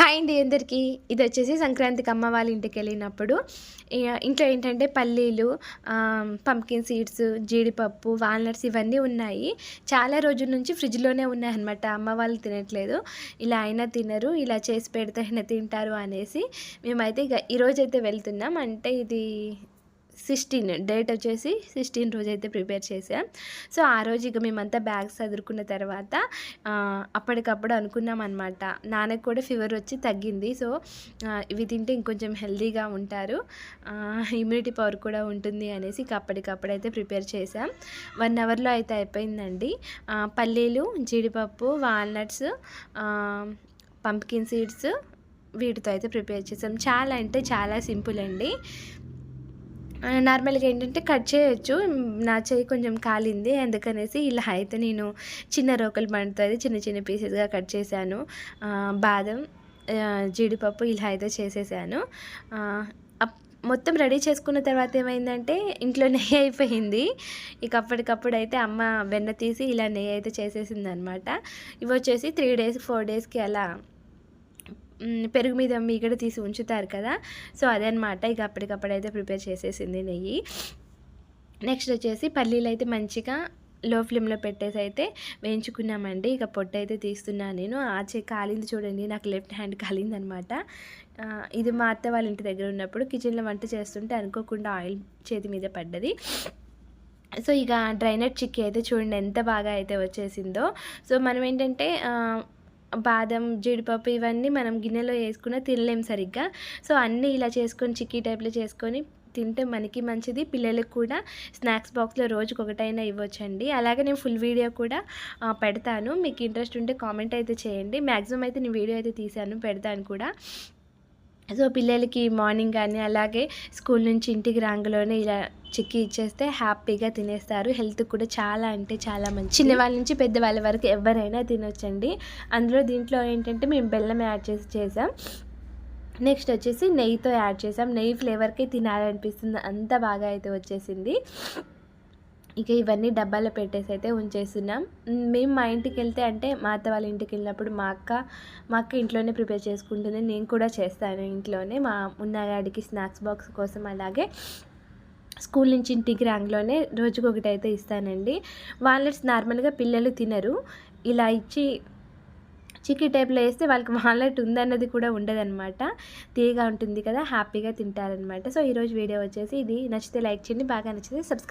Hi అండి అందరికీ. ఇది వచ్చేసి సంక్రాంతికి అమ్మ వాళ్ళ ఇంటికి వెళ్ళినప్పుడు ఇంట్లో ఏంటంటే పల్లీలు, పంప్కిన్ సీడ్స్, జీడిపప్పు, వాల్నట్స్ ఇవన్నీ ఉన్నాయి. చాలా రోజుల నుంచి ఫ్రిడ్జ్లోనే ఉన్నాయన్నమాట. అమ్మ వాళ్ళు తినట్లేదు, ఇలా అయినా తినరు, ఇలా చేసి పెడితే అయినా తింటారు అనేసి మేమైతే ఇక ఈరోజైతే వెళ్తున్నాం. అంటే ఇది 16 డేట్ వచ్చేసి 16 రోజైతే ప్రిపేర్ చేసాం. సో ఆ రోజు ఇక మేమంతా బ్యాగ్స్ చదువుకున్న తర్వాత అప్పటికప్పుడు అనుకున్నాం అనమాట. నాన్నకు కూడా ఫీవర్ వచ్చి తగ్గింది. సో ఇవి తింటే ఇంకొంచెం హెల్తీగా ఉంటారు, ఇమ్యూనిటీ పవర్ కూడా ఉంటుంది అనేసి ఇక అప్పటికప్పుడైతే ప్రిపేర్ చేసాం. 1 అవర్లో అయితే అయిపోయిందండి. పల్లీలు, జీడిపప్పు, వాల్నట్స్, పంప్కిన్ సీడ్స్ వీటితో అయితే ప్రిపేర్ చేసాం. చాలా అంటే చాలా సింపుల్ అండి. నార్మల్గా ఏంటంటే కట్ చేయొచ్చు, నా చేయి కొంచెం కాలింది అందుకనేసి ఇలా అయితే నేను చిన్న రోకలి బండితో అయితే చిన్న చిన్న పీసెస్గా కట్ చేశాను. బాదం, జీడిపప్పు ఇలా అయితే చేసేసాను. మొత్తం రెడీ చేసుకున్న తర్వాత ఏమైందంటే ఇంట్లో నెయ్యి అయిపోయింది. ఇక అప్పటికప్పుడు అయితే అమ్మ వెన్న తీసి ఇలా నెయ్యి అయితే చేసేసింది అనమాట. ఇవి వచ్చేసి 3 డేస్ 4 డేస్కి అలా పెరుగు మీద మీగడ తీసి ఉంచుతారు కదా, సో అదనమాట. ఇక అప్పటికప్పుడైతే ప్రిపేర్ చేసేసింది నెయ్యి. నెక్స్ట్ వచ్చేసి పల్లీలు అయితే మంచిగా లో ఫ్లేమ్లో పెట్టేసి అయితే వేయించుకున్నామండి. ఇక పొట్టు అయితే తీస్తున్నాను నేను. ఆ కాలింది చూడండి, నాకు లెఫ్ట్ హ్యాండ్ కాలింది అనమాట. ఇది మా అత్త వాళ్ళ ఇంటి దగ్గర ఉన్నప్పుడు కిచెన్లో వంట చేస్తుంటే అనుకోకుండా ఆయిల్ చేతి మీద పడ్డది. సో ఇక డ్రైనట్ చిక్కీ అయితే చూడండి ఎంత బాగా అయితే వచ్చేసిందో. సో మనం ఏంటంటే బాదం, జీడిపప్పు ఇవన్నీ మనం గిన్నెలో వేసుకున్న తినలేము సరిగ్గా. సో అన్నీ ఇలా చేసుకొని చిక్కీ టైప్లో చేసుకొని తింటే మనకి మంచిది, పిల్లలకు కూడా స్నాక్స్ బాక్స్లో రోజుకి ఒకటైనా ఇవ్వచ్చండి. అలాగే నేను ఫుల్ వీడియో కూడా పెడతాను, మీకు ఇంట్రెస్ట్ ఉంటే కామెంట్ అయితే చేయండి. మ్యాక్సిమం అయితే నేను వీడియో అయితే తీశాను, పెడతాను కూడా. సో పిల్లలకి మార్నింగ్ కానీ అలాగే స్కూల్ నుంచి ఇంటికి రాగానే ఇలా చిక్కీ ఇచ్చేస్తే హ్యాపీగా తినేస్తారు. హెల్త్ కూడా చాలా అంటే చాలా మంచి. చిన్నవాళ్ళ నుంచి పెద్దవాళ్ళ వరకు ఎవరైనా తినొచ్చండి. దీంట్లో ఏంటంటే మేము బెల్లం యాడ్ చేసాం. నెక్స్ట్ వచ్చేసి నెయ్యితో యాడ్ చేసాం. నెయ్యి ఫ్లేవర్కే తినాలనిపిస్తుంది, అంత బాగా అయితే వచ్చేసింది. ఇక ఇవన్నీ డబ్బాలో పెట్టేసి అయితే ఉంచేస్తున్నాం. మేము మా ఇంటికి వెళ్తే అంటే మా అత్త వాళ్ళ ఇంటికి వెళ్ళినప్పుడు మా అక్క ఇంట్లోనే ప్రిపేర్ చేసుకుంటుంది. నేను కూడా చేస్తాను ఇంట్లోనే మా మున్నాగాడికి స్నాక్స్ బాక్స్ కోసం. అలాగే స్కూల్ నుంచి ఇంటికి రాగానే రోజుకి ఒకటి అయితే ఇస్తానండి. వాల్నట్స్ నార్మల్గా పిల్లలు తినరు, ఇలా ఇచ్చి చిక్కీ టైప్లో వేస్తే వాళ్ళకి వాల్నట్ ఉందన్నది కూడా ఉండదన్నమాట. తీయగా ఉంటుంది కదా, హ్యాపీగా తింటారనమాట. సో ఈరోజు వీడియో వచ్చేసి ఇది. నచ్చితే లైక్ చేయండి, బాగా నచ్చితే సబ్స్క్రైబ్.